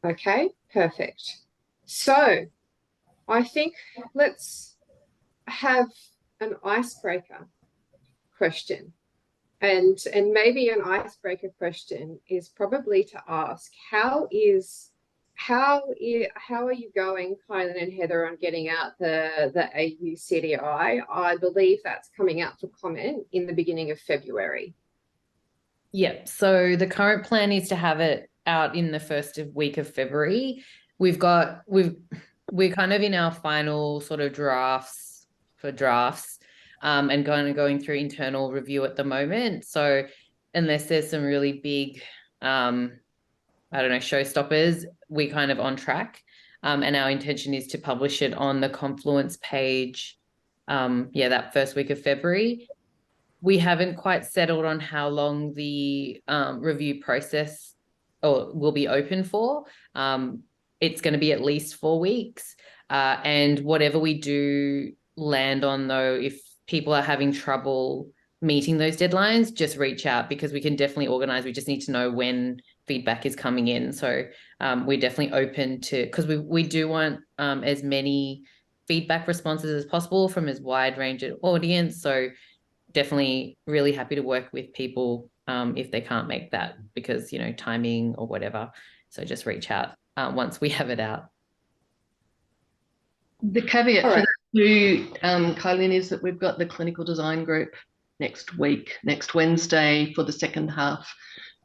Okay, perfect. So I think let's have an icebreaker question. And maybe an icebreaker question is probably to ask how are you going, Kylan and Heather, on getting out the AUCDI? I believe that's coming out for comment in the beginning of February. Yep. So the current plan is to have it out in the first week of February. We're kind of in our final sort of drafts and going through internal review at the moment. So unless there's some really big I don't know, showstoppers, we kind of on track. And our intention is to publish it on the Confluence page, that first week of February. We haven't quite settled on how long the review process will be open for. It's going to be at least 4 weeks. And whatever we do land on, though, if people are having trouble meeting those deadlines, just reach out, because we can definitely organize. We just need to know when feedback is coming in. So we're definitely open to, because we do want as many feedback responses as possible from as wide range of audience. So definitely really happy to work with people if they can't make that because, timing or whatever. So just reach out once we have it out. The caveat for that too, Kylie, is that we've got the clinical design group next week, next Wednesday, for the second half,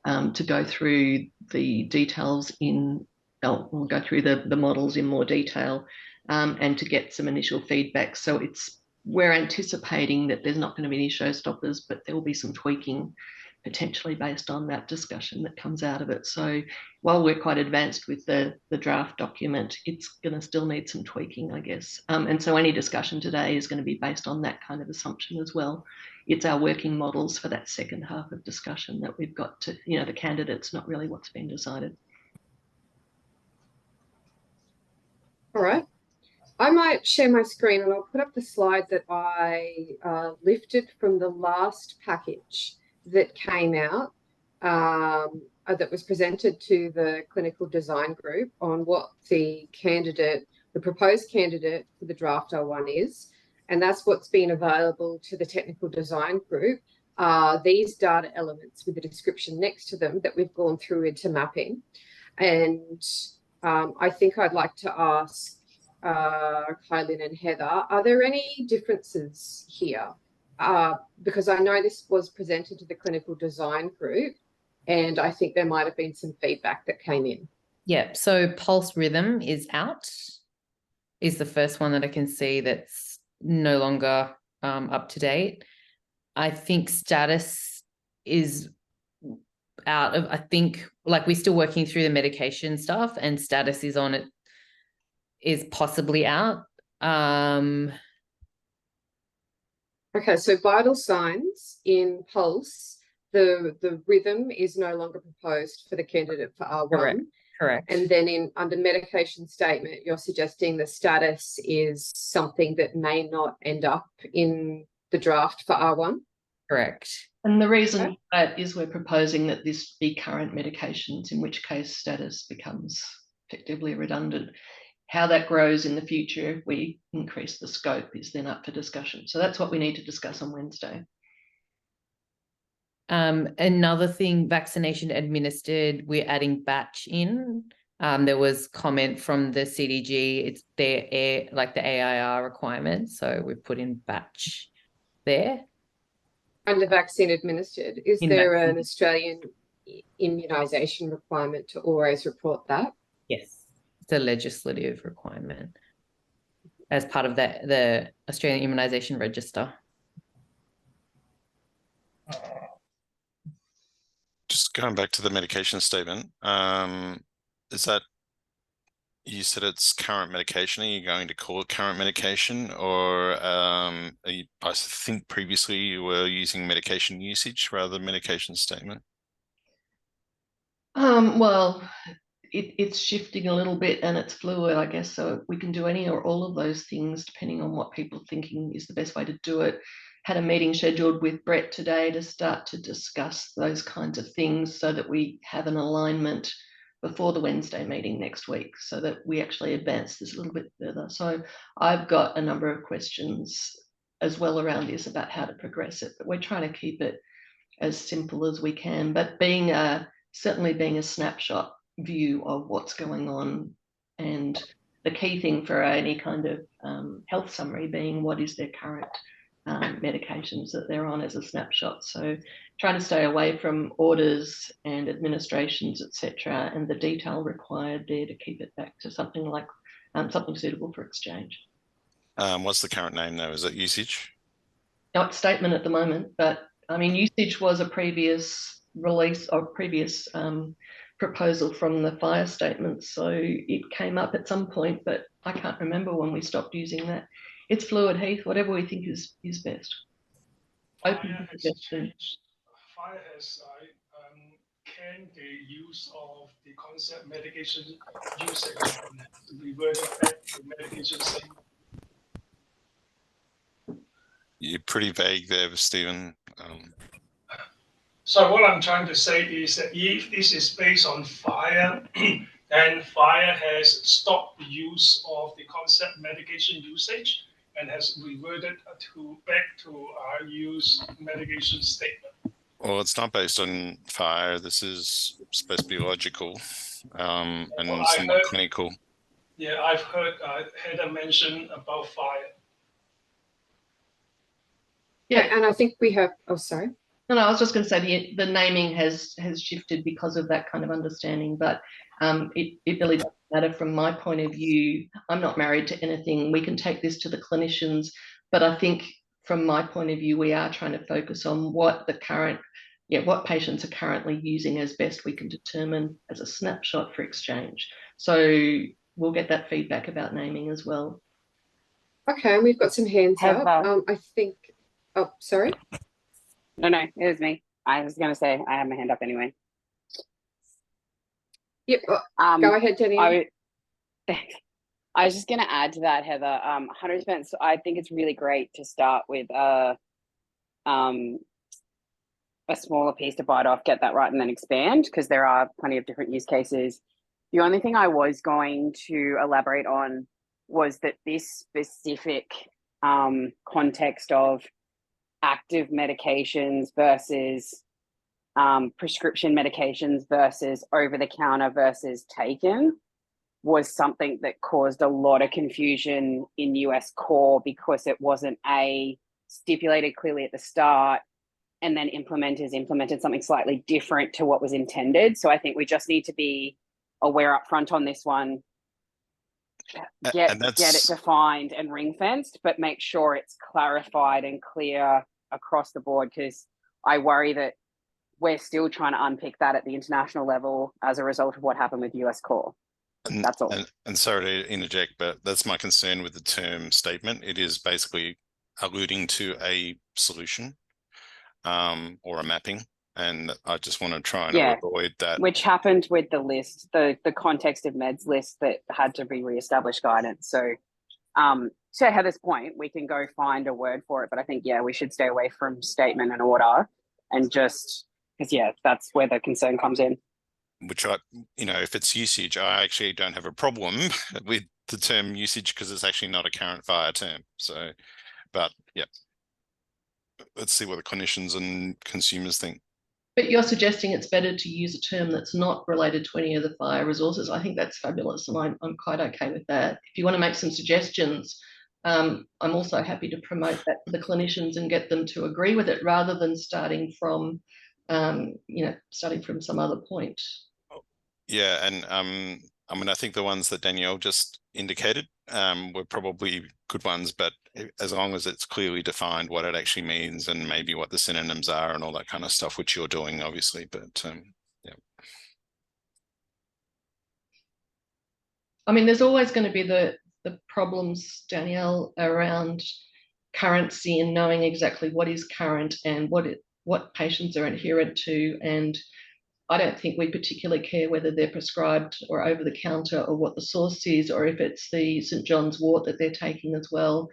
to go through the details we'll go through the models in more detail, and to get some initial feedback. So we're anticipating that there's not going to be any showstoppers, but there will be some tweaking potentially based on that discussion that comes out of it. So while we're quite advanced with the draft document, it's going to still need some tweaking, I guess. And so any discussion today is going to be based on that kind of assumption as well. It's our working models for that second half of discussion that we've got to, the candidates, not really what's been decided. All right. I might share my screen and I'll put up the slide that I lifted from the last package that came out, that was presented to the clinical design group on what the proposed candidate for the draft R1 is. And that's what's been available to the technical design group. These data elements with the description next to them that we've gone through into mapping. And I think I'd like to ask Kylan and Heather, are there any differences here? Because I know this was presented to the clinical design group, and I think there might have been some feedback that came in. Yeah, so pulse rhythm is out, is the first one that I can see that's no longer up to date. I think status is out of, I think, we're still working through the medication stuff, and status is on it, is possibly out. Okay, so vital signs in pulse, the rhythm is no longer proposed for the candidate for R1. Correct. And then under medication statement, you're suggesting the status is something that may not end up in the draft for R1? Correct. And the reason for that is we're proposing that this be current medications, in which case status becomes effectively redundant. How that grows in the future, if we increase the scope, is then up for discussion. So that's what we need to discuss on Wednesday. Another thing, vaccination administered, we're adding batch in. There was comment from the CDG, it's their the AIR requirement, so we've put in batch there. Under vaccine administered, is there an Australian immunisation requirement to always report that? Yes. It's a legislative requirement as part of the Australian Immunisation Register. Just going back to the medication statement, is that, you said it's current medication? Are you going to call it current medication, or I think previously you were using medication usage rather than medication statement? Well, it's shifting a little bit and it's fluid, I guess, so we can do any or all of those things depending on what people are thinking is the best way to do it. had a meeting scheduled with Brett today to start to discuss those kinds of things so that we have an alignment before the Wednesday meeting next week, so that we actually advance this a little bit further. So I've got a number of questions as well around this about how to progress it, but we're trying to keep it as simple as we can, but certainly being a snapshot view of what's going on, and the key thing for any kind of health summary being what is their current medications that they're on as a snapshot. So trying to stay away from orders and administrations, etc., and the detail required there to keep it back to something like something suitable for exchange. What's the current name though? Is it usage? No, it's statement at the moment, but I mean, usage was a previous release or previous proposal from the fire statement. So it came up at some point, but I can't remember when we stopped using that. It's fluid, Heath, whatever we think is best. Open Fire has changed. Fire has canned the use of the concept medication usage and reverted back to medication statement. You're pretty vague there, Stephen. So what I'm trying to say is that if this is based on fire, then fire has stopped the use of the concept medication usage and has reverted back to our use medication statement. Well, it's not based on fire. This is supposed to be logical and somewhat clinical. Yeah, I've heard Heather mention about fire. Yeah, And I think we have, oh, sorry. No, I was just going to say the naming has shifted because of that kind of understanding, but it really doesn't matter from my point of view. I'm not married to anything. We can take this to the clinicians, but I think from my point of view, we are trying to focus on what patients are currently using as best we can determine as a snapshot for exchange. So we'll get that feedback about naming as well. Okay, and we've got some hands up. I think, oh, sorry. No, it was me. I was going to say I have my hand up anyway. Yep. Go ahead, Danielle. I was just going to add to that, Heather. 100%. So I think it's really great to start with a smaller piece to bite off, get that right, and then expand, because there are plenty of different use cases. The only thing I was going to elaborate on was that this specific context of active medications versus prescription medications versus over-the-counter versus taken was something that caused a lot of confusion in US core, because it wasn't stipulated clearly at the start, and then implementers implemented something slightly different to what was intended. So I think we just need to be aware up front on this one, get it defined and ring fenced, but make sure it's clarified and clear across the board, because I worry that we're still trying to unpick that at the international level as a result of what happened with US core. That's all. And sorry to interject, but that's my concern with the term statement. It is basically alluding to a solution or a mapping. And I just want to try and avoid that. Which happened with the list, the context of meds list that had to be reestablished guidance. So to Heather's point, we can go find a word for it, but I think, we should stay away from statement and order, and just, because, that's where the concern comes in. Which if it's usage, I actually don't have a problem with the term usage, because it's actually not a current fire term. So, but let's see what the clinicians and consumers think. But you're suggesting it's better to use a term that's not related to any of the fire resources. I think that's fabulous, and I'm quite okay with that. If you want to make some suggestions, I'm also happy to promote that to the clinicians and get them to agree with it, rather than starting from some other point. Yeah, and I think the ones that Danielle just indicated were probably good ones, but as long as it's clearly defined what it actually means, and maybe what the synonyms are and all that kind of stuff, which you're doing obviously, but I mean, there's always going to be the problems, Danielle, around currency and knowing exactly what is current and what patients are adherent to, and I don't think we particularly care whether they're prescribed or over the counter or what the source is, or if it's the St. John's wort that they're taking as well.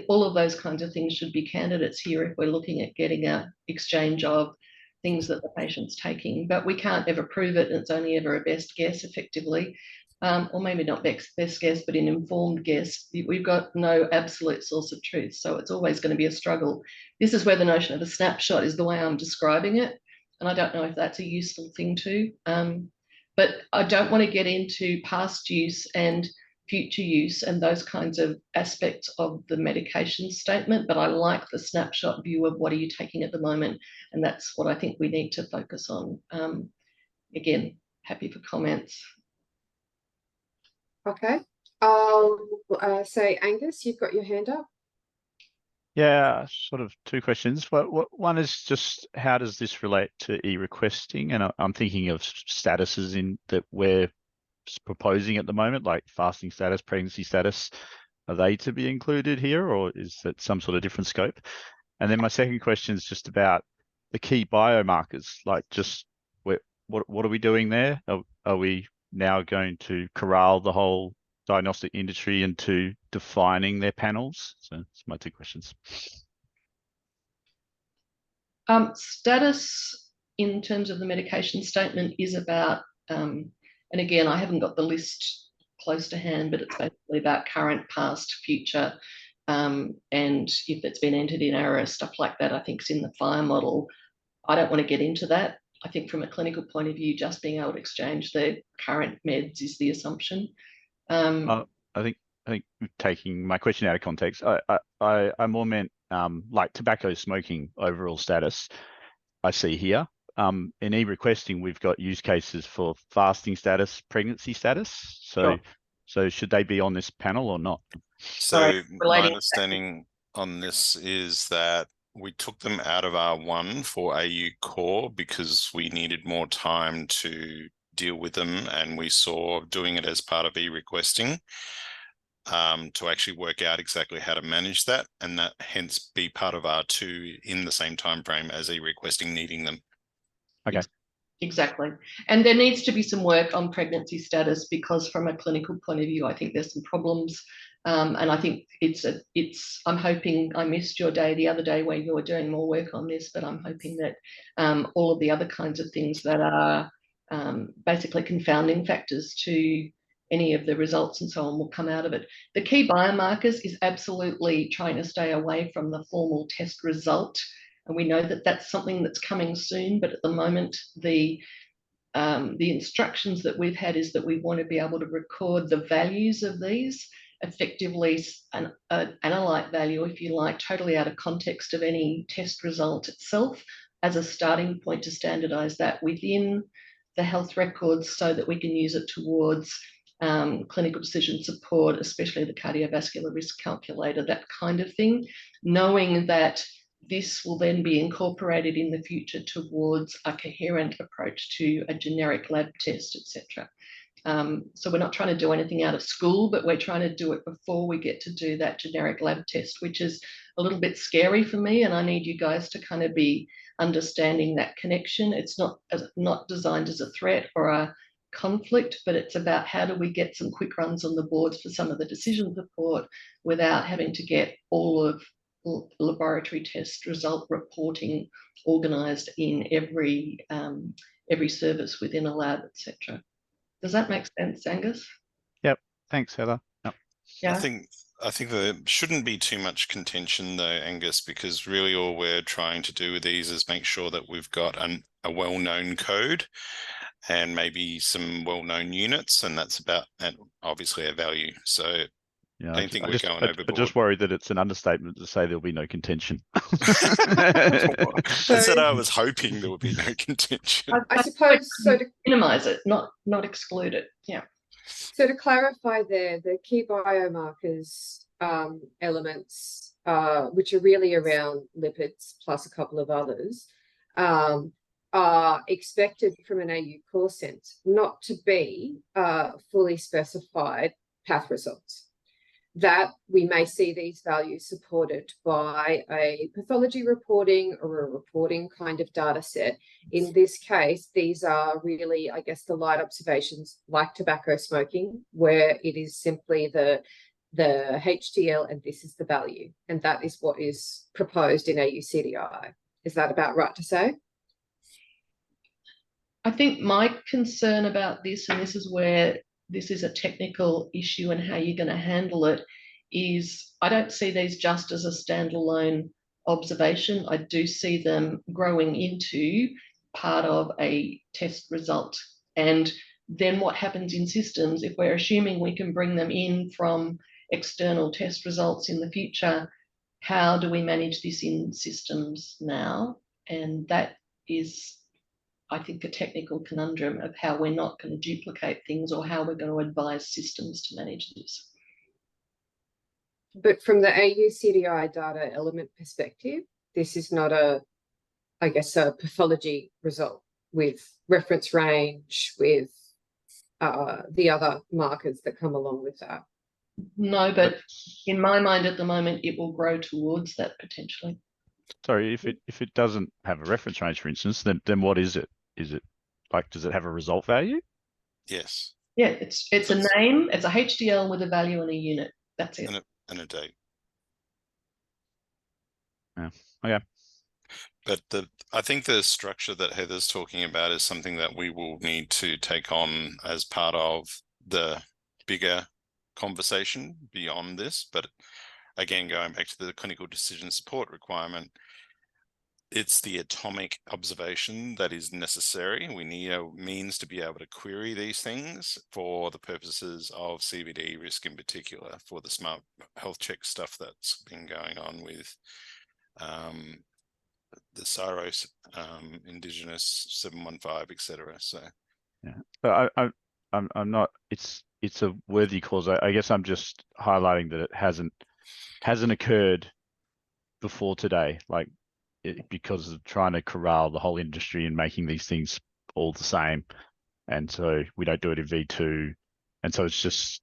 All of those kinds of things should be candidates here if we're looking at getting an exchange of things that the patient's taking. But we can't ever prove it, and it's only ever a best guess effectively. Or maybe not best guess, but an informed guess. We've got no absolute source of truth, so it's always going to be a struggle. This is where the notion of a snapshot is the way I'm describing it, and I don't know if that's a useful thing too. But I don't want to get into past use and future use and those kinds of aspects of the medication statement, but I like the snapshot view of what are you taking at the moment, and that's what I think we need to focus on. Again, happy for comments. Okay, I'll say, Angus, you've got your hand up. Yeah, sort of two questions. One is just how does this relate to e-requesting? And I'm thinking of statuses in that we're proposing at the moment, like fasting status, pregnancy status. Are they to be included here, or is that some sort of different scope? And then my second question is just about the key biomarkers, like just what are we doing there? Are we now going to corral the whole diagnostic industry into defining their panels? So that's my two questions. Status in terms of the medication statement is about, and again, I haven't got the list close to hand, but it's basically about current, past, future, and if it's been entered in error, stuff like that, I think is in the FIRE model. I don't want to get into that. I think from a clinical point of view, just being able to exchange the current meds is the assumption. I think taking my question out of context, I more meant like tobacco smoking overall status. I see here in e-requesting we've got use cases for fasting status, pregnancy status. So should they be on this panel or not? So my understanding on this is that we took them out of R1 for AU Core because we needed more time to deal with them, and we saw doing it as part of e-requesting to actually work out exactly how to manage that, and that hence be part of R2 in the same time frame as e-requesting needing them. Okay. Exactly. And there needs to be some work on pregnancy status because from a clinical point of view, I think there's some problems. And I think I'm hoping I missed your day the other day where you were doing more work on this, but I'm hoping that all of the other kinds of things that are basically confounding factors to any of the results and so on will come out of it. The key biomarkers is absolutely trying to stay away from the formal test result. And we know that that's something that's coming soon, but at the moment, the instructions that we've had is that we want to be able to record the values of these effectively, an analyte value, if you like, totally out of context of any test result itself as a starting point to standardize that within the health records so that we can use it towards clinical decision support, especially the cardiovascular risk calculator, that kind of thing, knowing that this will then be incorporated in the future towards a coherent approach to a generic lab test, etc. So we're not trying to do anything out of school, but we're trying to do it before we get to do that generic lab test, which is a little bit scary for me. And I need you guys to kind of be understanding that connection. It's not designed as a threat or a conflict, but it's about how do we get some quick runs on the boards for some of the decision support without having to get all of laboratory test result reporting organised in every service within a lab, etc. Does that make sense, Angus? Yep. Thanks, Heather. Yep. Yeah. I think there shouldn't be too much contention though, Angus, because really all we're trying to do with these is make sure that we've got a well-known code and maybe some well-known units, and that's about, and obviously a value. So yeah, I don't think we're going overboard. I'm just worried that it's an understatement to say there'll be no contention. I said I was hoping there would be no contention. I suppose so. To minimize it, not exclude it. Yeah. So to clarify there, the key biomarkers elements, which are really around lipids plus a couple of others, are expected from an AU core sense not to be fully specified path results. that we may see these values supported by a pathology reporting or a reporting kind of data set. In this case, these are really, I guess, the light observations like tobacco smoking, where it is simply the HDL and this is the value. And that is what is proposed in AUCDI. Is that about right to say? I think my concern about this, and this is where this is a technical issue and how you're going to handle it, is I don't see these just as a standalone observation. I do see them growing into part of a test result. And then what happens in systems, if we're assuming we can bring them in from external test results in the future, how do we manage this in systems now? And that is, I think, a technical conundrum of how we're not going to duplicate things or how we're going to advise systems to manage this. But from the AUCDI data element perspective, this is not a, I guess, a pathology result with reference range, with the other markers that come along with that. No, but in my mind at the moment, it will grow towards that potentially. Sorry, if it doesn't have a reference range, for instance, then what is it? Is it like, does it have a result value? Yes. Yeah, it's a name, it's a HDL with a value and a unit. That's it. And a date. Yeah. Okay. But I think the structure that Heather's talking about is something that we will need to take on as part of the bigger conversation beyond this. But again, going back to the clinical decision support requirement, it's the atomic observation that is necessary. We need a means to be able to query these things for the purposes of CVD risk, in particular, for the smart health check stuff that's been going on with the Saros Indigenous 715, etc. So yeah, but I'm not. It's a worthy cause. I guess I'm just highlighting that it hasn't occurred before today, like because of trying to corral the whole industry and making these things all the same, and so we don't do it in V2, and so it's just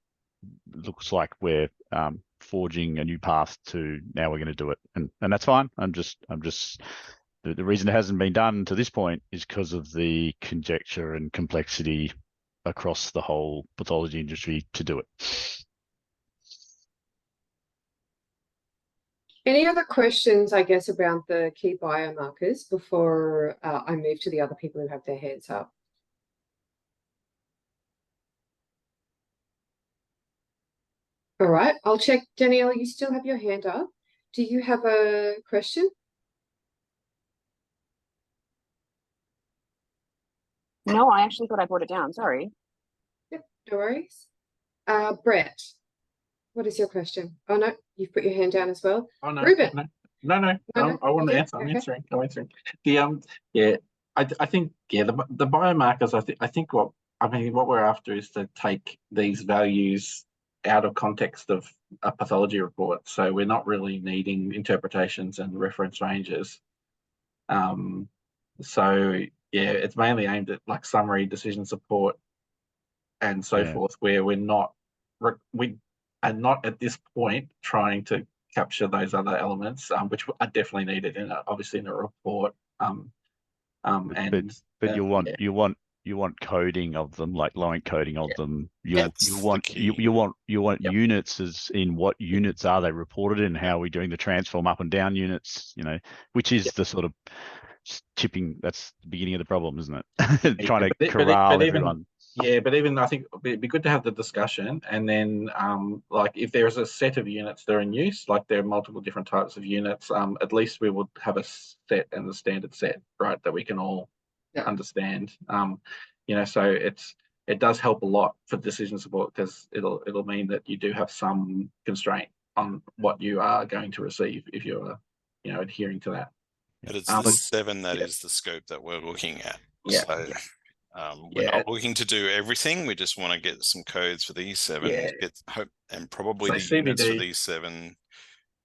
looks like we're forging a new path to now we're going to do it, and that's fine. I'm just the reason it hasn't been done to this point is because of the conjecture and complexity across the whole pathology industry to do it. Any other questions, I guess, about the key biomarkers before I move to the other people who have their hands up? All right, I'll check. Danielle, you still have your hand up. Do you have a question? No, I actually thought I brought it down. Sorry. Yep, no worries. Brett, what is your question? Oh, no, you've put your hand down as well. Oh, no, Ruben. No. I want to answer. I'm answering. I'm answering. Yeah, I think, yeah, the biomarkers. I think what we're after is to take these values out of context of a pathology report. So we're not really needing interpretations and reference ranges. So yeah, it's mainly aimed at like summary, decision support, and so forth, where we are not at this point trying to capture those other elements, which are definitely needed obviously in a report. But you want coding of them, like line coding of them. You want units as in what units are they reported in, how are we doing the transform up and down units, which is the sort of chipping, that's the beginning of the problem, isn't it? Trying to corral everyone. Yeah, but even I think it'd be good to have the discussion, and then like if there's a set of units that are in use, like there are multiple different types of units, at least we would have a set and the standard set, right, that we can all understand. So it does help a lot for decision support, because it'll mean that you do have some constraint on what you are going to receive if you're adhering to that. But it's the 7 that is the scope that we're looking at. Yeah. So we're not looking to do everything. We just want to get some codes for these 7. And probably the CVD, units for these 7.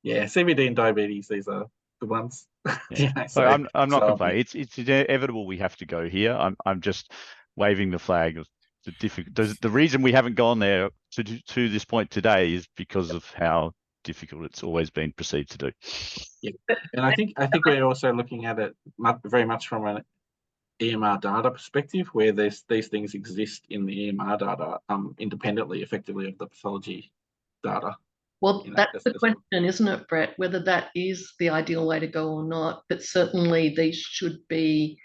Yeah, CVD and diabetes, these are the ones. Yeah. I'm not complaining. It's inevitable we have to go here. I'm just waving the flag of The reason we haven't gone there to this point today is because of how difficult it's always been perceived to do. Yeah, and I think we're also looking at it very much from an EMR data perspective, where these things exist in the EMR data independently, effectively, of the pathology data. Well, that's the question, isn't it, Brett? Whether that is the ideal way to go or not. But certainly these should be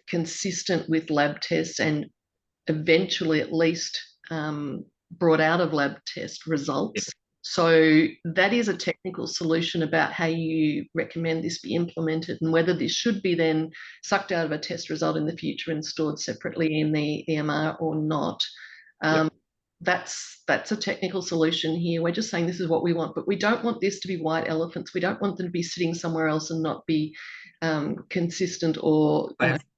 consistent with lab tests and eventually at least brought out of lab test results. So that is a technical solution about how you recommend this be implemented, and whether this should be then sucked out of a test result in the future and stored separately in the EMR or not. That's a technical solution here. We're just saying this is what we want, but we don't want this to be white elephants. We don't want them to be sitting somewhere else and not be consistent or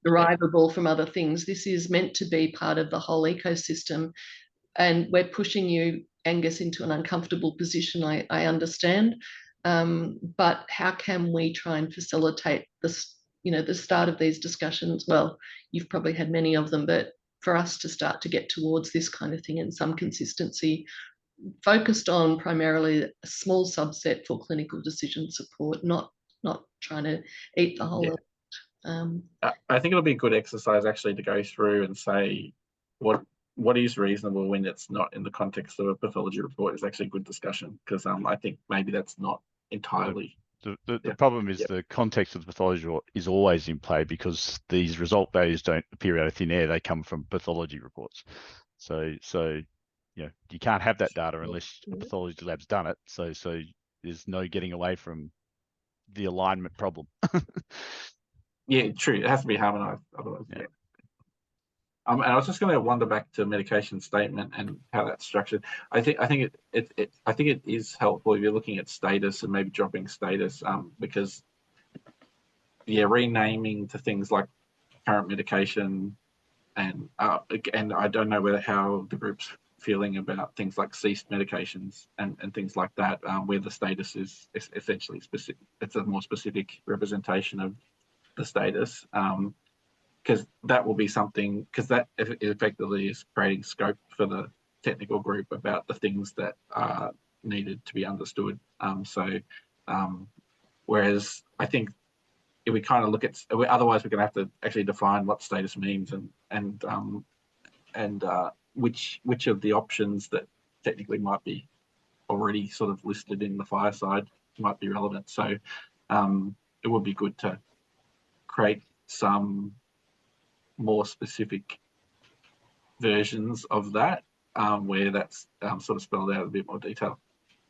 derivable from other things. This is meant to be part of the whole ecosystem, and we're pushing you, Angus, into an uncomfortable position, I understand. But how can we try and facilitate this, the start of these discussions? Well, you've probably had many of them, but for us to start to get towards this kind of thing and some consistency, focused on primarily a small subset for clinical decision support, not trying to eat the whole I think it'll be a good exercise actually to go through and say what is reasonable when it's not in the context of a pathology report is actually a good discussion, because I think maybe that's not entirely. The problem is the context of the pathology report is always in play, because these result values don't appear out of thin air. They come from pathology reports. So you can't have that data unless a pathology lab's done it. So there's no getting away from the alignment problem. Yeah, true. It has to be harmonized. Otherwise, and I was just going to wander back to medication statement and how that's structured. I think it is helpful if you're looking at status and maybe dropping status, because renaming to things like current medication and I don't know how the group's feeling about things like ceased medications and things like that, where the status is essentially specific. It's a more specific representation of the status. Because that will be something, because that effectively is creating scope for the technical group about the things that are needed to be understood. Whereas I think if we kind of look at, otherwise we're going to have to actually define what status means and which of the options that technically might be already sort of listed in the fireside might be relevant. So it would be good to create some more specific versions of that, where that's sort of spelled out in a bit more detail.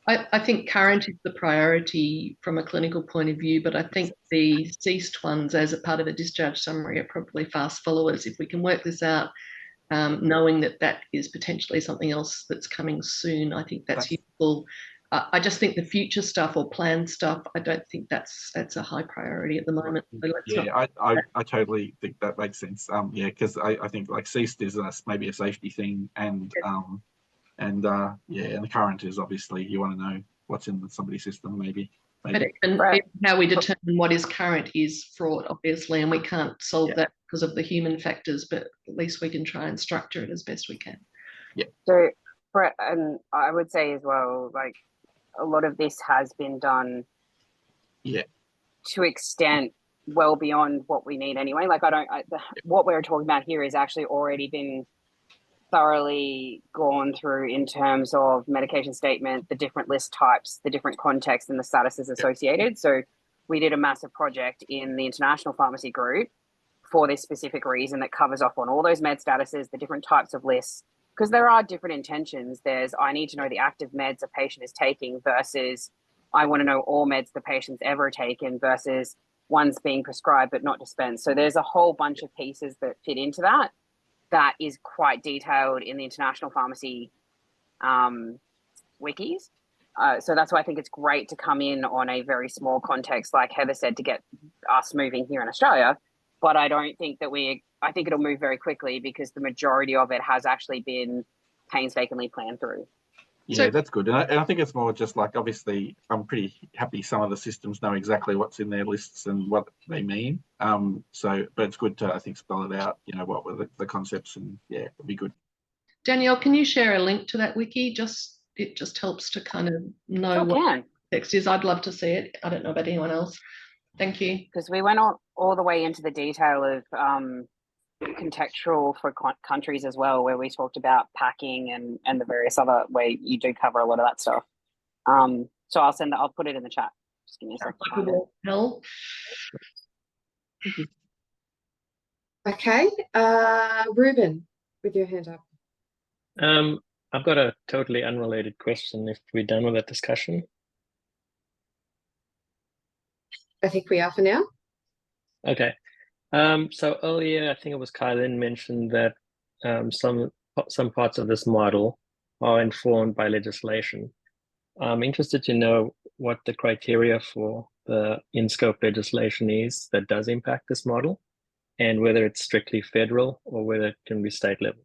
I think current is the priority from a clinical point of view, but I think the ceased ones as a part of a discharge summary are probably fast followers. If we can work this out, knowing that is potentially something else that's coming soon, I think that's useful. I just think the future stuff or planned stuff, I don't think that's a high priority at the moment. So I totally think that makes sense. Because I think like ceased is maybe a safety thing, and the current is obviously you want to know what's in somebody's system, maybe. And how we determine what is current is fraught, obviously, and we can't solve that because of the human factors, but at least we can try and structure it as best we can. Yeah. So, Brett, and I would say as well, like, a lot of this has been done to extent well beyond what we need anyway. Like, what we're talking about here is actually already been thoroughly gone through in terms of medication statement, the different list types, the different contexts, and the statuses associated. So we did a massive project in the international pharmacy group for this specific reason that covers off on all those med statuses, the different types of lists, because there are different intentions. There's, I need to know the active meds a patient is taking versus I want to know all meds the patient's ever taken versus one's being prescribed but not dispensed. So there's a whole bunch of pieces that fit into that. That is quite detailed in the international pharmacy wikis. So that's why I think it's great to come in on a very small context, like Heather said, to get us moving here in Australia. But I don't think that I think it'll move very quickly because the majority of it has actually been painstakingly planned through. Yeah, So- that's good. And I think it's more just like, obviously, I'm pretty happy some of the systems know exactly what's in their lists and what they mean. But it's good to, I think, spell it out, you know, what were the concepts, and yeah, it'd be good. Danielle, can you share a link to that wiki? It just helps to kind of know Sure what can, text is. I'd love to see it. I don't know about anyone else. Thank you. because we went all the way into the detail of contextual for countries as well, where we talked about packing and the various other where you do cover a lot of that stuff. So I'll put it in the chat. Just give me a second. Help. Okay, Ruben, with your hand up. I've got a totally unrelated question if we're done with that discussion. I think we are for now. Okay. So earlier, I think it was Kylan mentioned that some parts of this model are informed by legislation. I'm interested to know what the criteria for the in-scope legislation is that does impact this model, and whether it's strictly federal or whether it can be state level.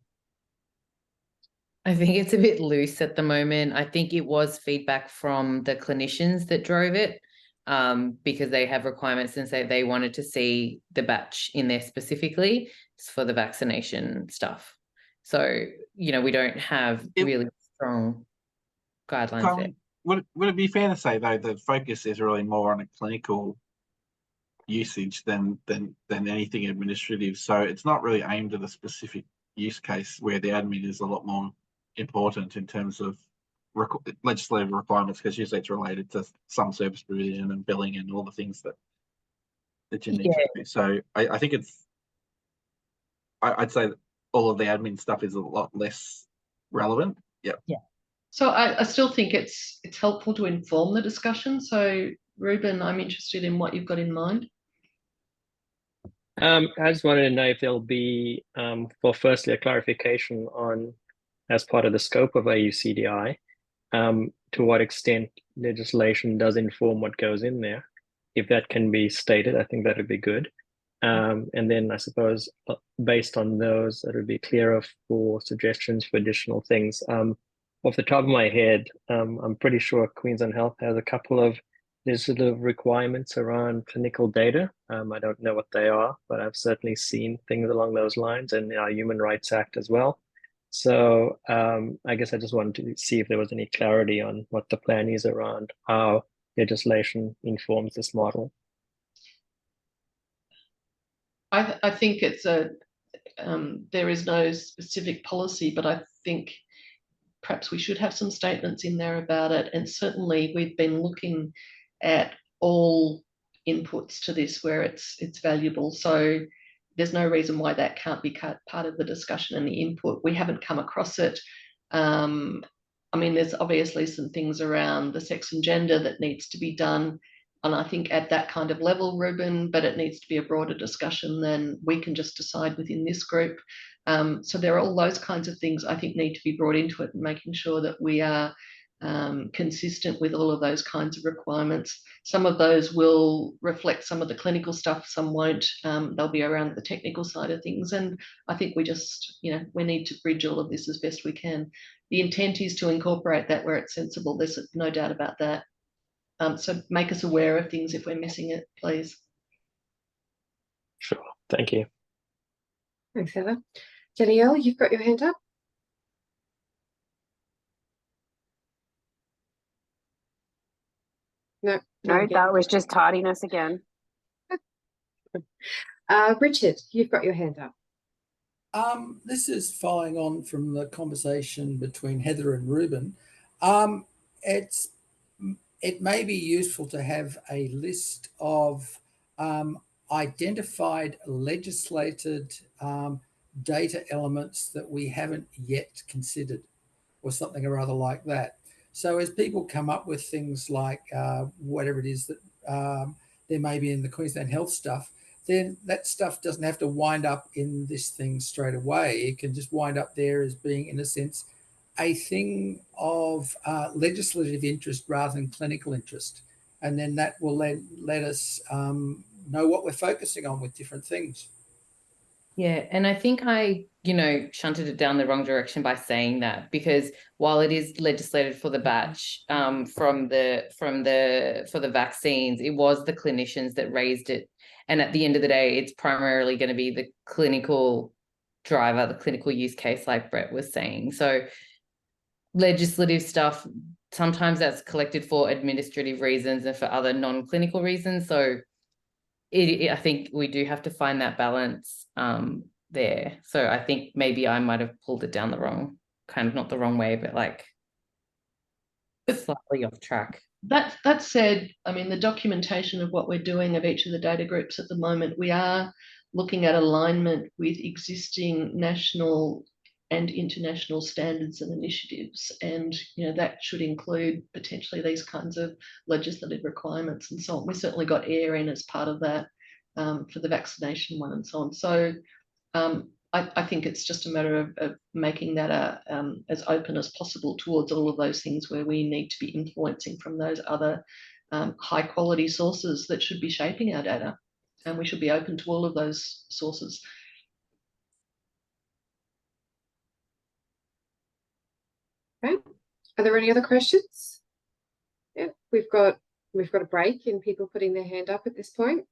I think it's a bit loose at the moment. I think it was feedback from the clinicians that drove it, because they have requirements and say they wanted to see the batch in there specifically for the vaccination stuff. So, you know, we don't have really strong guidelines there. Would it be fair to say, though, the focus is really more on a clinical usage than anything administrative? So it's not really aimed at a specific use case where the admin is a lot more important in terms of legislative requirements, because usually it's related to some service provision and billing and all the things that you need to do. So I think I'd say that all of the admin stuff is a lot less relevant. Yeah. So I still think it's helpful to inform the discussion. So Ruben, I'm interested in what you've got in mind. I just wanted to know if there'll be, for firstly, a clarification on, as part of the scope of AUCDI, to what extent legislation does inform what goes in there. If that can be stated, I think that would be good. And then I suppose based on those, that would be clearer for suggestions for additional things. Off the top of my head, I'm pretty sure Queensland Health has a couple of legislative requirements around clinical data. I don't know what they are, but I've certainly seen things along those lines, and our Human Rights Act as well. So I guess I just wanted to see if there was any clarity on what the plan is around how legislation informs this model. I think it's there is no specific policy, but I think perhaps we should have some statements in there about it. And certainly we've been looking at all inputs to this where it's valuable. So there's no reason why that can't be part of the discussion and the input. We haven't come across it. I mean, there's obviously some things around the sex and gender that needs to be done. And I think at that kind of level, Ruben, but it needs to be a broader discussion than we can just decide within this group. So there are all those kinds of things I think need to be brought into it, and making sure that we are consistent with all of those kinds of requirements. Some of those will reflect some of the clinical stuff, some won't. They'll be around the technical side of things. And I think we just, we need to bridge all of this as best we can. The intent is to incorporate that where it's sensible. There's no doubt about that. So make us aware of things if we're missing it, please. Sure, thank you. Thanks, Heather. Danielle, you've got your hand up. No, that was just tardiness again. Richard, you've got your hand up. This is following on from the conversation between Heather and Ruben. It may be useful to have a list of identified legislated data elements that we haven't yet considered, or something or other like that. So as people come up with things like whatever it is that there may be in the Queensland Health stuff, then that stuff doesn't have to wind up in this thing straight away. It can just wind up there as being, in a sense, a thing of legislative interest rather than clinical interest. And then that will let us know what we're focusing on with different things. Yeah, and I think I shunted it down the wrong direction by saying that, because while it is legislated for the batch for the vaccines, it was the clinicians that raised it. And at the end of the day, it's primarily going to be the clinical driver, the clinical use case, like Brett was saying. So legislative stuff, sometimes that's collected for administrative reasons and for other non-clinical reasons. So I think we do have to find that balance there. So I think maybe I might have pulled it down the wrong, kind of not the wrong way, but like slightly off track. That said, I mean, the documentation of what we're doing of each of the data groups at the moment, we are looking at alignment with existing national and international standards and initiatives. And, that should include potentially these kinds of legislative requirements and so on. We certainly got air in as part of that for the vaccination one and so on. So I think it's just a matter of making that as open as possible towards all of those things where we need to be influencing from those other high quality sources that should be shaping our data. And we should be open to all of those sources. Okay. Are there any other questions? Yeah, we've got a break in people putting their hand up at this point.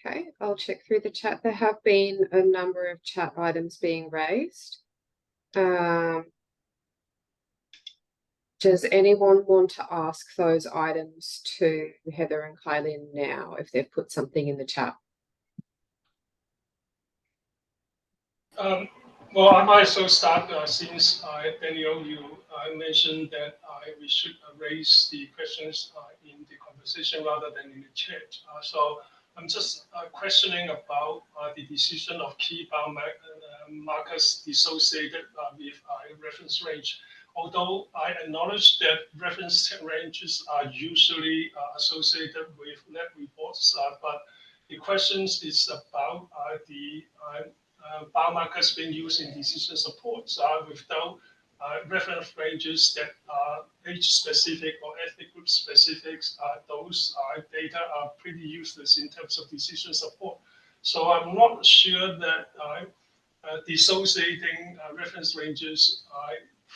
Okay, I'll check through the chat. There have been a number of chat items being raised. Does anyone want to ask those items to Heather and Kylie now if they've put something in the chat? Well, I might as well start since Daniel, you mentioned that we should raise the questions in the conversation rather than in the chat. So I'm just questioning about the decision of key biomarkers associated with reference range. Although I acknowledge that reference ranges are usually associated with lab reports, but the question is about the biomarkers being used in decision support without reference ranges that are age-specific or ethnic group-specific. Those data are pretty useless in terms of decision support. So I'm not sure that dissociating reference ranges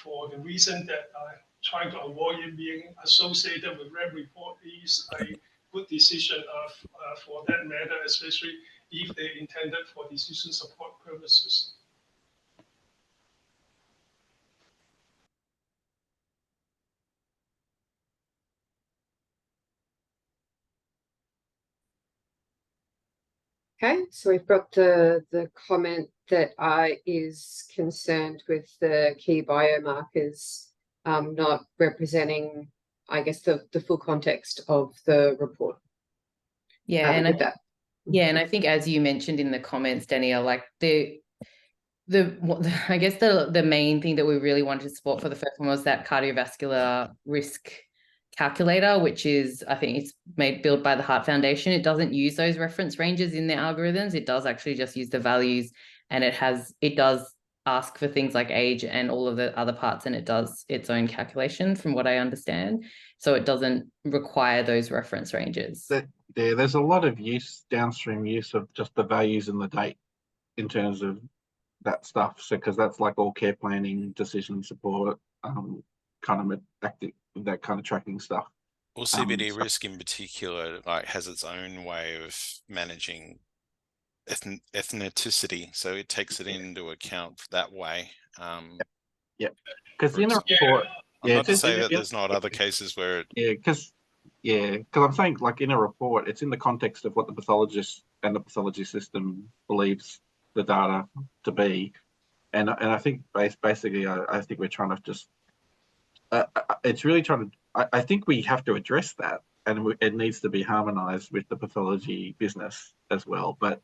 for the reason that trying to avoid it being associated with red report is a good decision for that matter, especially if they intended for decision support purposes. Okay, so we've got the comment that is concerned with the key biomarkers not representing, I guess, the full context of the report. Yeah, and I think as you mentioned in the comments, Danielle, like I guess the main thing that we really wanted to support for the first one was that cardiovascular risk calculator, which is, I think it's built by the Heart Foundation. It doesn't use those reference ranges in the algorithms. It does actually just use the values, and it does ask for things like age and all of the other parts, and it does its own calculation from what I understand. So it doesn't require those reference ranges. There's a lot of downstream use of just the values and the date in terms of that stuff. So because that's like all care planning, decision support, kind of that kind of tracking stuff. Well, CBD risk in particular, like, has its own way of managing ethnicity, so it takes it into account that way. Because in a report, not to say that there's not other cases where it... because I'm saying, like, in a report, it's in the context of what the pathologist and the pathology system believes the data to be, and I think basically I think we're trying to just it's really trying to, I think we have to address that, and it needs to be harmonized with the pathology business as well. But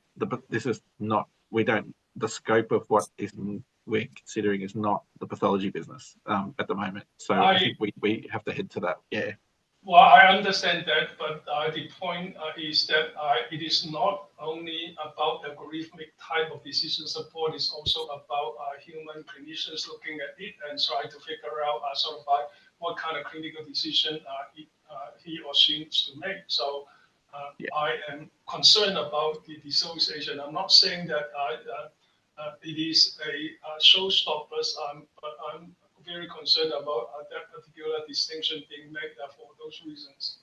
this is not, the scope of what we're considering is not the pathology business at the moment. So I think we have to head to that. Yeah. Well, I understand that, but the point is that it is not only about algorithmic type of decision support, it's also about human clinicians looking at it and trying to figure out sort of what kind of clinical decision he or she needs to make. So I am concerned about the dissociation. I'm not saying that it is a showstopper, but I'm very concerned about that particular distinction being made for those reasons.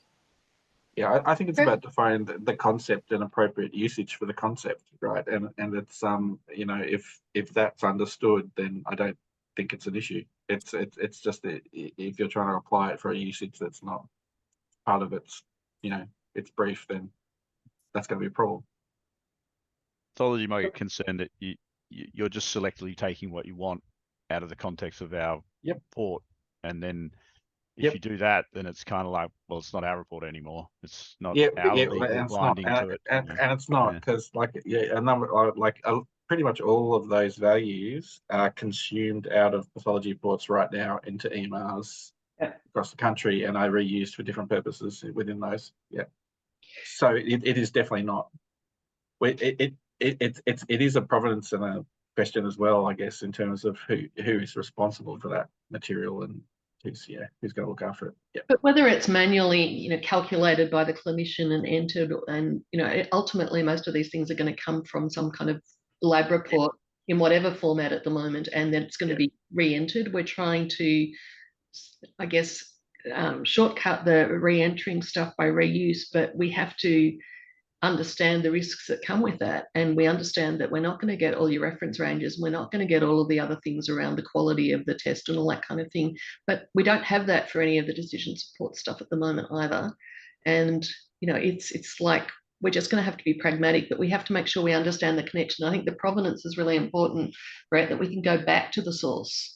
Yeah, I think it's about defining the concept and appropriate usage for the concept, right? And it's you know, if that's understood, then I don't think it's an issue. It's just that if you're trying to apply it for a usage that's not part of its, you know, its brief, then that's going to be a problem. So you might get concerned that you're just selectively taking what you want out of the context of our report, and then if you do that, then it's kind of like, well, it's not our report anymore. It's not our legal binding to it. And it's not, because pretty much all of those values are consumed out of pathology reports right now into EMARs across the country, and are reused for different purposes within those. Yeah. So it is definitely not. It is a provenance and a question as well, I guess, in terms of who is responsible for that material and who's going to look after it. Yeah. But whether it's manually, you know, calculated by the clinician and entered, and you know, ultimately most of these things are going to come from some kind of lab report in whatever format at the moment, and then it's going to be re-entered. We're trying to, I guess, shortcut the re-entering stuff by reuse, but we have to understand the risks that come with that, and we understand that we're not going to get all your reference ranges, we're not going to get all of the other things around the quality of the test and all that kind of thing, but we don't have that for any of the decision support stuff at the moment either. And you know, it's like we're just going to have to be pragmatic, but we have to make sure we understand the connection. I think the provenance is really important, right, that we can go back to the source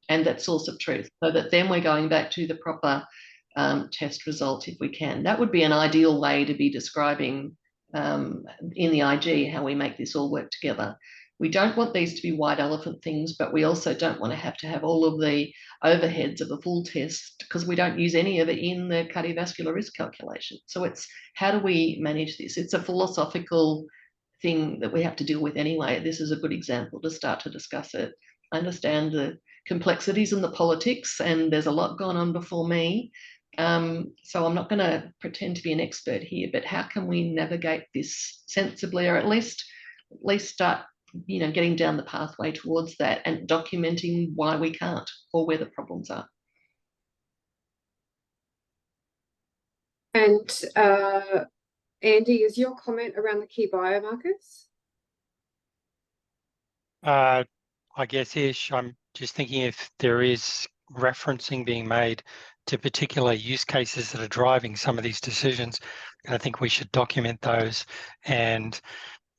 and that source of truth, so that then we're going back to the proper test result if we can. That would be an ideal way to be describing in the IG how we make this all work together. We don't want these to be white elephant things, but we also don't want to have all of the overheads of a full test, because we don't use any of it in the cardiovascular risk calculation. So it's, how do we manage this? It's a philosophical thing that we have to deal with anyway. This is a good example to start to discuss it. I understand the complexities and the politics, and there's a lot gone on before me. So I'm not going to pretend to be an expert here, but how can we navigate this sensibly, or at least start, you know, getting down the pathway towards that and documenting why we can't, or where the problems are. And Andy, is your comment around the key biomarkers? I guess ish. I'm just thinking if there is referencing being made to particular use cases that are driving some of these decisions, I think we should document those, and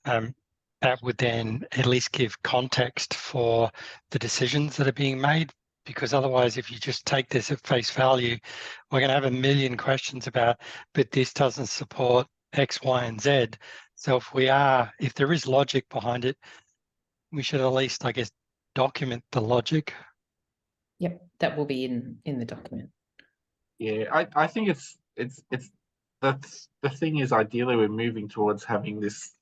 that would then at least give context for the decisions that are being made, because otherwise, if you just take this at face value, we're going to have a million questions about, but this doesn't support X, Y, and Z. So if there is logic behind it, we should at least, I guess, document the logic. Yep, that will be in the document. Yeah, I think that's the thing is, ideally we're moving towards having this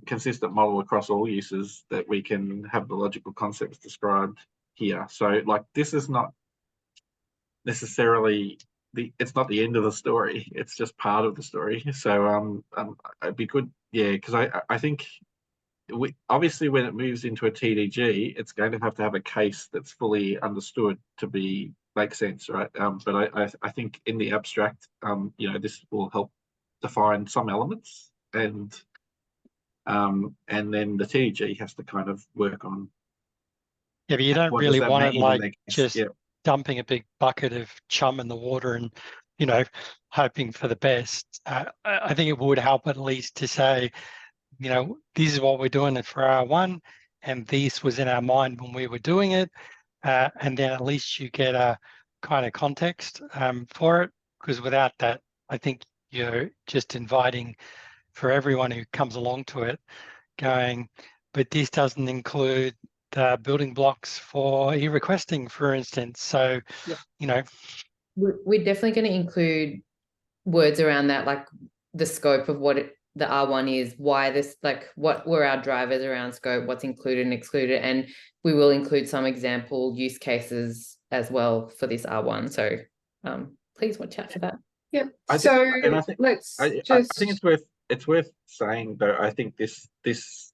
consistent model across all uses, that we can have the logical concepts described here. So like, this is not necessarily it's not the end of the story, it's just part of the story. So it'd be good, yeah, because I think obviously when it moves into a TDG, it's going to have a case that's fully understood to make sense, right? But I think in the abstract, you know, this will help define some elements, and then the TDG has to kind of work on. Yeah, but you don't really want it like just dumping a big bucket of chum in the water and, you know, hoping for the best. I think it would help at least to say, you know, this is what we're doing it for R1, and this was in our mind when we were doing it, and then at least you get a kind of context for it, because without that, I think you're just inviting for everyone who comes along to it going, but this doesn't include the building blocks for e-requesting, for instance. So, you know. We're definitely going to include words around that, like the scope of what the R1 is, why this, like what were our drivers around scope, what's included and excluded, and we will include some example use cases as well for this R1. So please watch out for that. Yep. I think it's worth saying though. I think this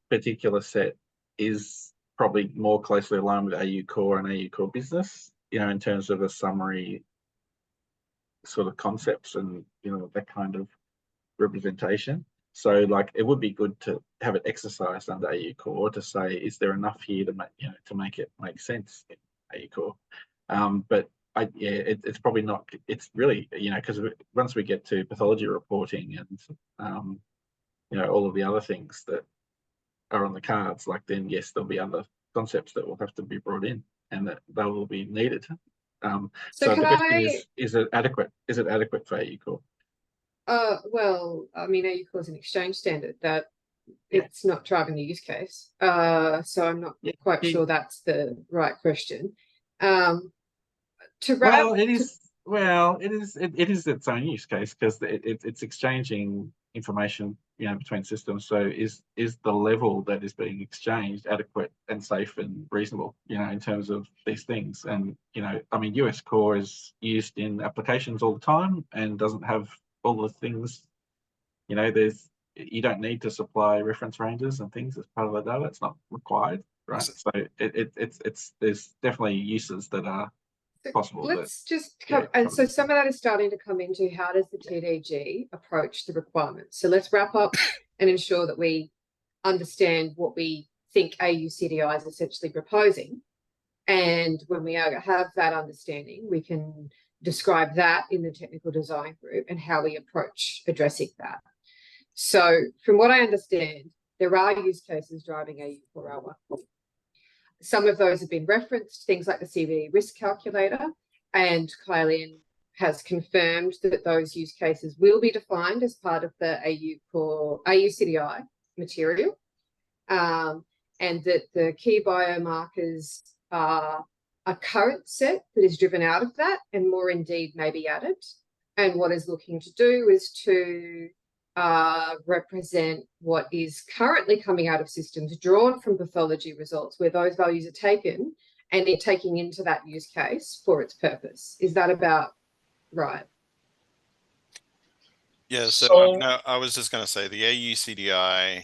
particular set is probably more closely aligned with AU Core and AU Core Business. You know, in terms of a summary sort of concepts and that kind of representation. So like it would be good to have it exercised under AU Core to say, is there enough here to make to make it make sense in AU Core? But it's probably not. It's really because once we get to pathology reporting and all of the other things that are on the cards, like then yes, there'll be other concepts that will have to be brought in and that they will be needed. So the question is it adequate? Is it adequate for AU Core? Well, I mean, AU Core is an exchange standard that it's not driving the use case. So I'm not quite sure that's the right question. It is its own use case because it's exchanging information between systems. So is the level that is being exchanged adequate and safe and reasonable in terms of these things? And I mean, US Core is used in applications all the time and doesn't have all the things. You don't need to supply reference ranges and things as part of the data. It's not required, right? So there's definitely uses that are possible. Let's just come, and so some of that is starting to come into how does the TDG approach the requirements. So let's wrap up and ensure that we understand what we think AUCDI is essentially proposing. And when we have that understanding, we can describe that in the technical design group and how we approach addressing that. So from what I understand, there are use cases driving AU Core L1. Some of those have been referenced, things like the CVE risk calculator, and Kylian has confirmed that those use cases will be defined as part of the AUCDI material, and that the key biomarkers are a current set that is driven out of that and more indeed may be added. And what is looking to do is to represent what is currently coming out of systems drawn from pathology results where those values are taken and it taking into that use case for its purpose. Is that about right? Yeah, so no, I was just going to say the AUCDI,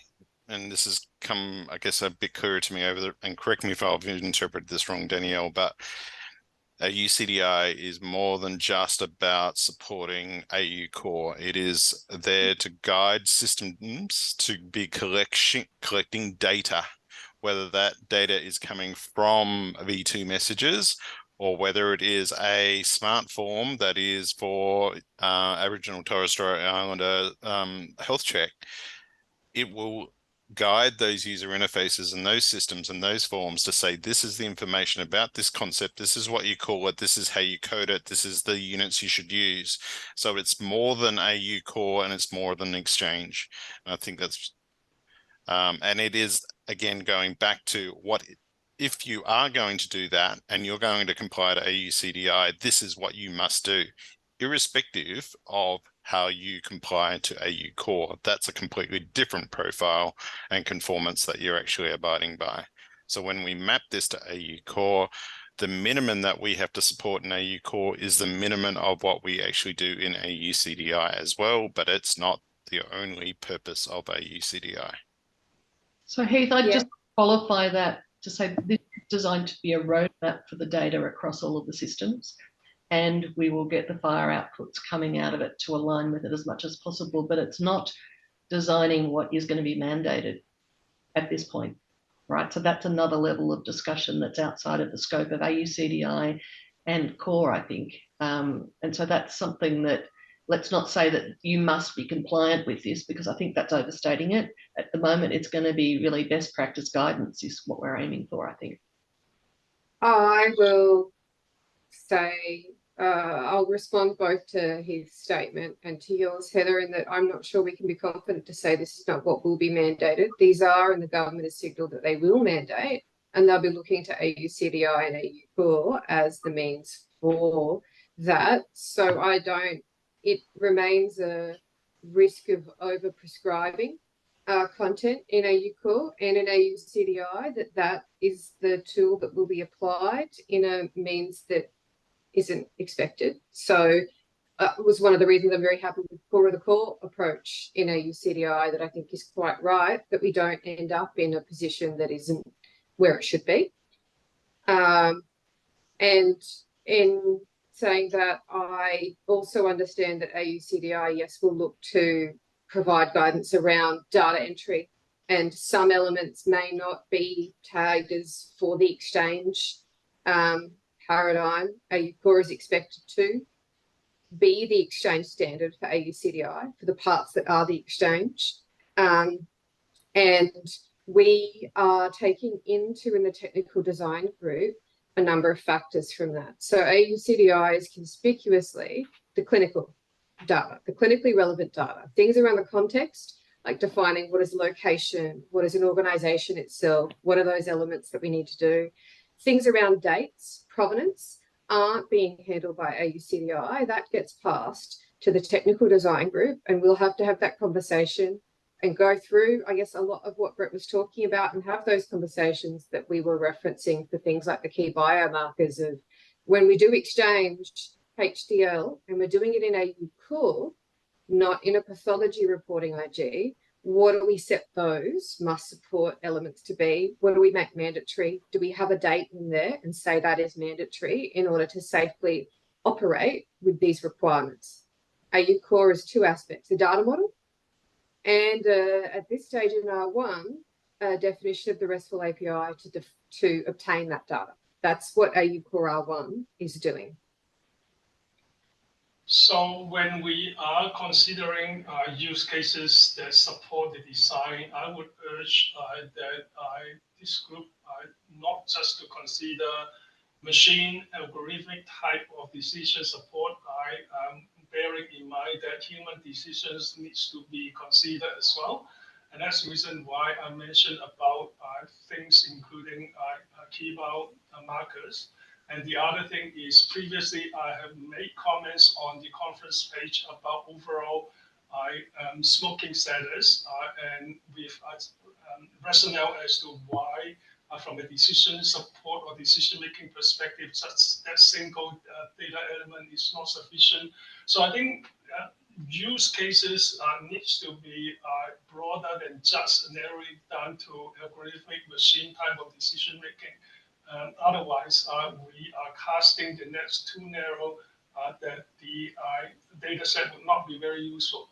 and this has come, I guess, a bit clearer to me and correct me if I've interpreted this wrong, Danielle, but AUCDI is more than just about supporting AU Core. It is there to guide systems to be collecting data, whether that data is coming from V2 messages or whether it is a smart form that is for Aboriginal and Torres Strait Islander health check. It will guide those user interfaces and those systems and those forms to say, this is the information about this concept, this is what you call it, this is how you code it, this is the units you should use. So it's more than AU Core and it's more than Exchange. And I think that's, and it is, again, going back to if you are going to do that and you're going to comply to AUCDI, this is what you must do, irrespective of how you comply to AU Core. That's a completely different profile and conformance that you're actually abiding by. So when we map this to AU Core, the minimum that we have to support in AU Core is the minimum of what we actually do in AUCDI as well, but it's not the only purpose of AUCDI. So Heath, I'd just qualify that to say this is designed to be a roadmap for the data across all of the systems. And we will get the fire outputs coming out of it to align with it as much as possible. But it's not designing what is going to be mandated at this point, right? So that's another level of discussion that's outside of the scope of AUCDI and Core, I think. And so that's something that, let's not say that you must be compliant with this, because I think that's overstating it. At the moment, it's going to be really best practice guidance is what we're aiming for, I think. I will say, I'll respond both to his statement and to yours, Heather, in that I'm not sure we can be confident to say this is not what will be mandated. These are, and the government has signalled that they will mandate, and they'll be looking to AUCDI and AU Core as the means for that. So it remains a risk of over-prescribing content in AU Core and in AUCDI, that is the tool that will be applied in a means that isn't expected. So was one of the reasons I'm very happy with core of the core approach in AUCDI, that I think is quite right, that we don't end up in a position that isn't where it should be. And in saying that, I also understand that AUCDI, yes, will look to provide guidance around data entry, and some elements may not be tagged as for the exchange paradigm. AU Core is expected to be the exchange standard for AUCDI for the parts that are the exchange. And we are taking into, in the technical design group, a number of factors from that. So AUCDI is conspicuously the clinical data, the clinically relevant data, things around the context, like defining what is location, what is an organization itself, what are those elements that we need to do. Things around dates, provenance, aren't being handled by AUCDI. That gets passed to the technical design group, and we'll have to have that conversation and go through, I guess, a lot of what Brett was talking about, and have those conversations that we were referencing for things like the key biomarkers of when we do exchange HDL and we're doing it in AU Core, not in a pathology reporting IG. What do we set those must support elements to be? What do we make mandatory? Do we have a date in there and say that is mandatory in order to safely operate with these requirements? AU Core is two aspects: the data model, and at this stage in R1, a definition of the RESTful API to obtain that data. That's what AU Core R1 is doing. So when we are considering use cases that support the design, I would urge that this group not just to consider machine algorithmic type of decision support, bearing in mind that human decisions needs to be considered as well. And that's the reason why I mentioned about things including key biomarkers. And the other thing is, previously I have made comments on the conference page about overall smoking status and with rationale as to why from a decision support or decision-making perspective, just that single data element is not sufficient. So I think use cases needs to be broader than just narrowing down to algorithmic machine type of decision-making. Otherwise, we are casting the net too narrow that the data set would not be very useful.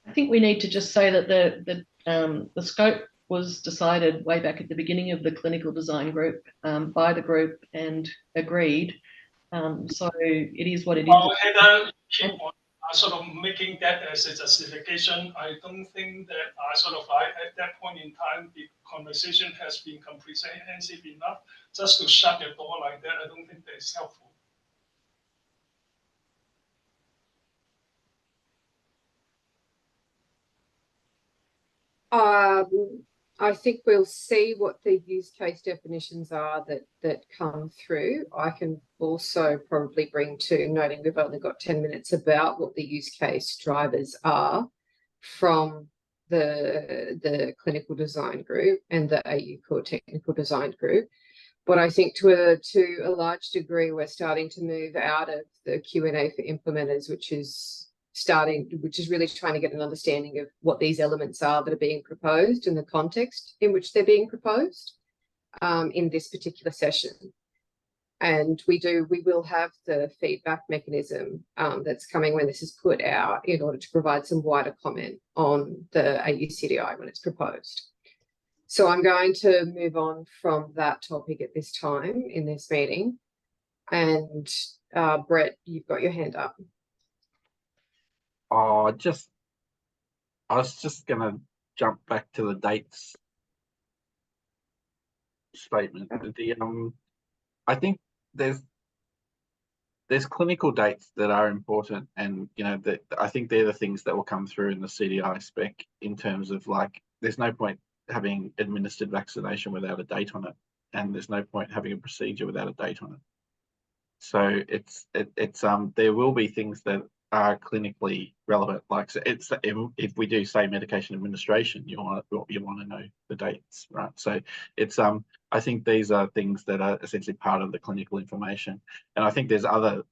I think we need to just say that the scope was decided way back at the beginning of the clinical design group by the group and agreed. So it is what it is. Heather, keep on sort of making that as a justification. I don't think that at that point in time, the conversation has been comprehensive enough. Just to shut the door like that, I don't think that is helpful. I think we'll see what the use case definitions are that come through. I can also probably bring to, noting we've only got 10 minutes, about what the use case drivers are from the clinical design group and the AU Core technical design group. But I think to a large degree, we're starting to move out of the Q&A for implementers, which is really trying to get an understanding of what these elements are that are being proposed and the context in which they're being proposed in this particular session. And we will have the feedback mechanism that's coming when this is put out in order to provide some wider comment on the AUCDI when it's proposed. So I'm going to move on from that topic at this time in this meeting. And Brett, you've got your hand up. I was just going to jump back to the dates statement. I think there's clinical dates that are important, and I think they're the things that will come through in the CDI spec in terms of, like, there's no point having administered vaccination without a date on it, and there's no point having a procedure without a date on it. So it's there will be things that are clinically relevant. Like, so it's if we do say medication administration, you want to know the dates, right? So it's I think these are things that are essentially part of the clinical information, and I think there's other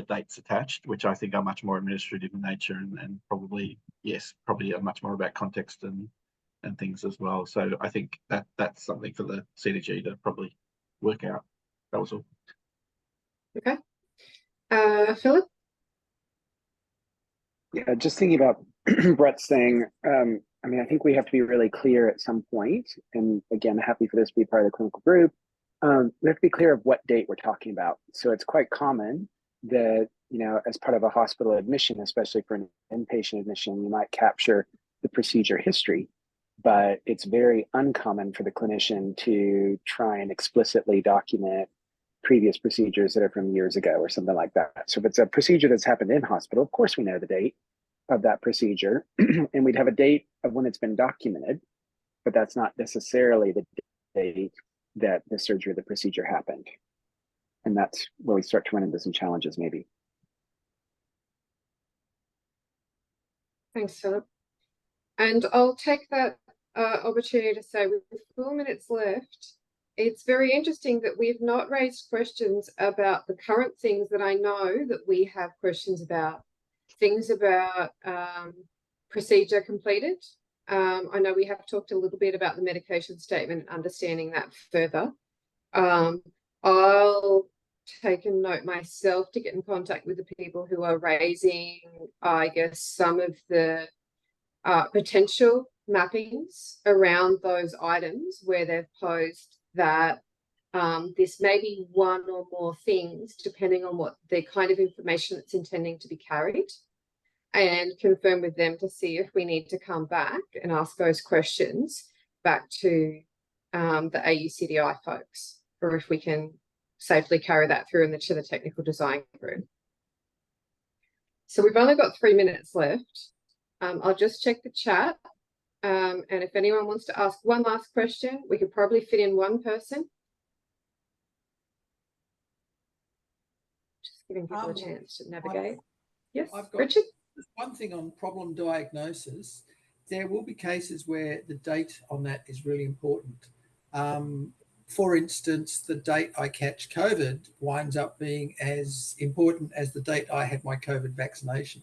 dates attached, which I think are much more administrative in nature, and probably are much more about context and things as well. So I think that's something for the CDG to probably work out. That was all. Okay. Philip? Yeah, just thinking about Brett's thing, I mean, I think we have to be really clear at some point, and again, happy for this to be part of the clinical group. We have to be clear of what date we're talking about. So it's quite common that, you know, as part of a hospital admission, especially for an inpatient admission, you might capture the procedure history, but it's very uncommon for the clinician to try and explicitly document previous procedures that are from years ago or something like that. So if it's a procedure that's happened in hospital, of course we know the date of that procedure and we'd have a date of when it's been documented, but that's not necessarily the date that the surgery or the procedure happened. And that's where we start to run into some challenges maybe. Thanks, Philip. And I'll take that opportunity to say with 4 minutes left, it's very interesting that we've not raised questions about the current things that I know that we have questions about. Things about procedure completed. I know we have talked a little bit about the medication statement, understanding that further. I'll take a note myself to get in contact with the people who are raising, I guess, some of the potential mappings around those items where they've posed that this may be one or more things depending on what the kind of information that's intending to be carried, and confirm with them to see if we need to come back and ask those questions back to the AUCDI folks, or if we can safely carry that through to the technical design group. So we've only got 3 minutes left. I'll just check the chat. And if anyone wants to ask one last question, we could probably fit in one person. Just giving people a chance to navigate. Yes, I've got Richard? one thing on problem diagnosis. There will be cases where the date on that is really important. For instance, the date I catch COVID winds up being as important as the date I had my COVID vaccination.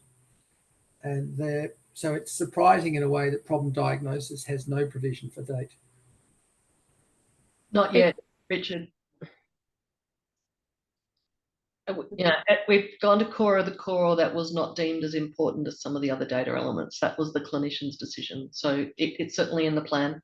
And so it's surprising in a way that problem diagnosis has no provision for date. Not yet, Richard. Yeah, we've gone to core of the core that was not deemed as important as some of the other data elements. That was the clinician's decision. So it's certainly in the plan.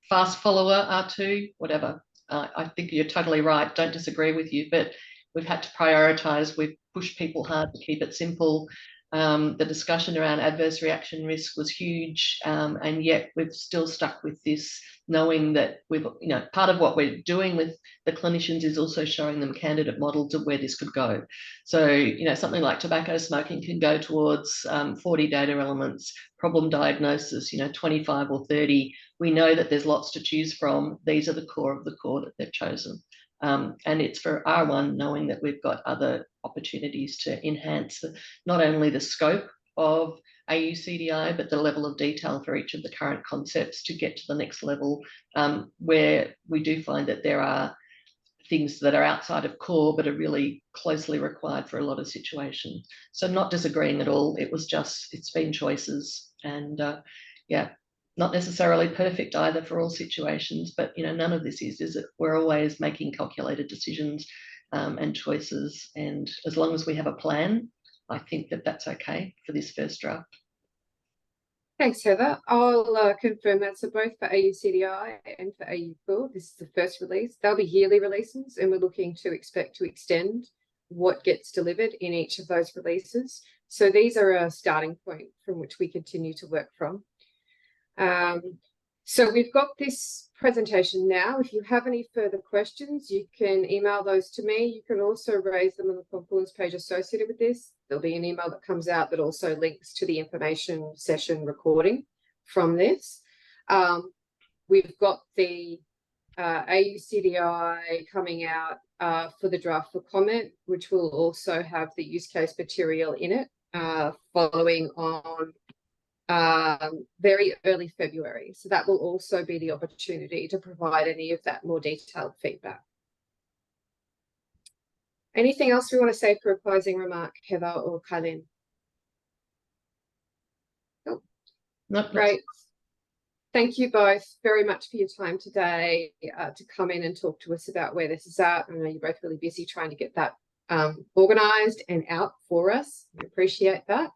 Fast follower, R2, whatever. I think you're totally right. Don't disagree with you, but we've had to prioritize. We've pushed people hard to keep it simple. The discussion around adverse reaction risk was huge, and yet we've still stuck with this, knowing that we've, you know, part of what we're doing with the clinicians is also showing them candidate models of where this could go. So, you know, something like tobacco smoking can go towards 40 data elements, problem diagnosis, you know, 25 or 30. We know that there's lots to choose from. These are the core of the core that they've chosen. And it's for R1, knowing that we've got other opportunities to enhance not only the scope of AUCDI, but the level of detail for each of the current concepts to get to the next level, where we do find that there are things that are outside of core but are really closely required for a lot of situations. So not disagreeing at all. It was just, it's been choices, and yeah, not necessarily perfect either for all situations, but, you know, none of this is it? We're always making calculated decisions and choices, and as long as we have a plan, I think that that's okay for this first draft. Thanks, Heather. I'll confirm that. So both for AUCDI and for AU4, this is the first release. They'll be yearly releases, and we're looking to expect to extend what gets delivered in each of those releases. So these are a starting point from which we continue to work from. So we've got this presentation now. If you have any further questions, you can email those to me. You can also raise them on the Confluence page associated with this. There'll be an email that comes out that also links to the information session recording from this. We've got the AUCDI coming out for the draft for comment, which will also have the use case material in it, following on very early February. So that will also be the opportunity to provide any of that more detailed feedback. Anything else we want to say for a closing remark, Heather or Kylene? Oh, Nope. great. Thank you both very much for your time today to come in and talk to us about where this is at. I know you're both really busy trying to get that organised and out for us. We appreciate that.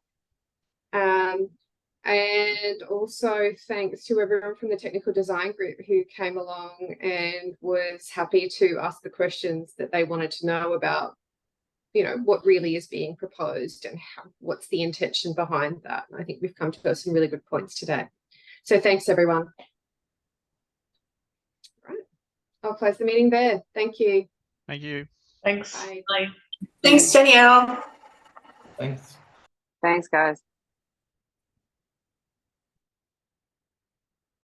And also thanks to everyone from the technical design group who came along and was happy to ask the questions that they wanted to know about, you know, what really is being proposed and what's the intention behind that. And I think we've come to some really good points today. So thanks, everyone. Right. I'll close the meeting there. Thank you. Thank you. Thanks. Bye. Bye. Thanks, Danielle. Thanks. Thanks, guys.